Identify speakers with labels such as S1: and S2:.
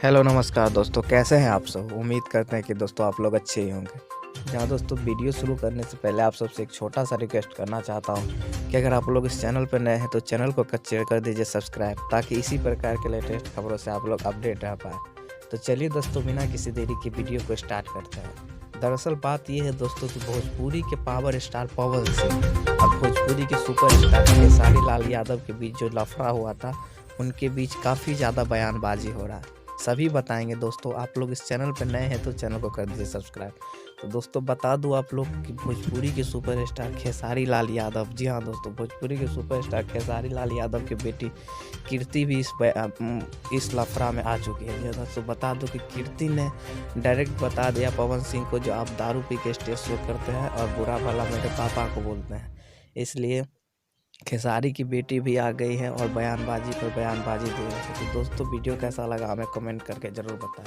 S1: Hello नमस्कार दोस्तों, कैसे हैं आप सब। उम्मीद करते हैं कि दोस्तों आप लोग अच्छे ही होंगे। जहाँ दोस्तों वीडियो शुरू करने से पहले आप सबसे एक छोटा सा रिक्वेस्ट करना चाहता हूँ कि अगर आप लोग इस चैनल पर नए हैं तो चैनल को कर दीजिए सब्सक्राइब, ताकि इसी प्रकार के लेटेस्ट खबरों से आप लोग अपडेट रह पाए। तो चलिए दोस्तों, बिना किसी देरी की वीडियो को स्टार्ट करते हैं। दरअसल बात यह है दोस्तों कि भोजपुरी के पावर स्टार पवन सिंह और भोजपुरी के सुपर स्टार खेसारी लाल यादव के बीच जो लफड़ा हुआ था, उनके बीच काफ़ी ज़्यादा बयानबाजी हो रहा है। सभी बताएंगे दोस्तों। आप लोग इस चैनल पर नए हैं तो चैनल को कर दीजिए सब्सक्राइब। तो दोस्तों बता दूं आप लोग कि भोजपुरी के सुपरस्टार खेसारी लाल यादव, जी हाँ दोस्तों, भोजपुरी के सुपरस्टार खेसारी लाल यादव की बेटी कीर्ति भी इस लफड़ा में आ चुकी है। जी हाँ दोस्तों, बता दूं कि कीर्ति ने डायरेक्ट बता दिया पवन सिंह को, जो आप दारू पी के स्टेज शो करते हैं और बुरा भला मेरे पापा को बोलते हैं। इसलिए खेसारी की बेटी भी आ गई है और बयानबाजी पर बयानबाजी दे रही है। तो दोस्तों वीडियो कैसा लगा हमें कमेंट करके ज़रूर बताएं।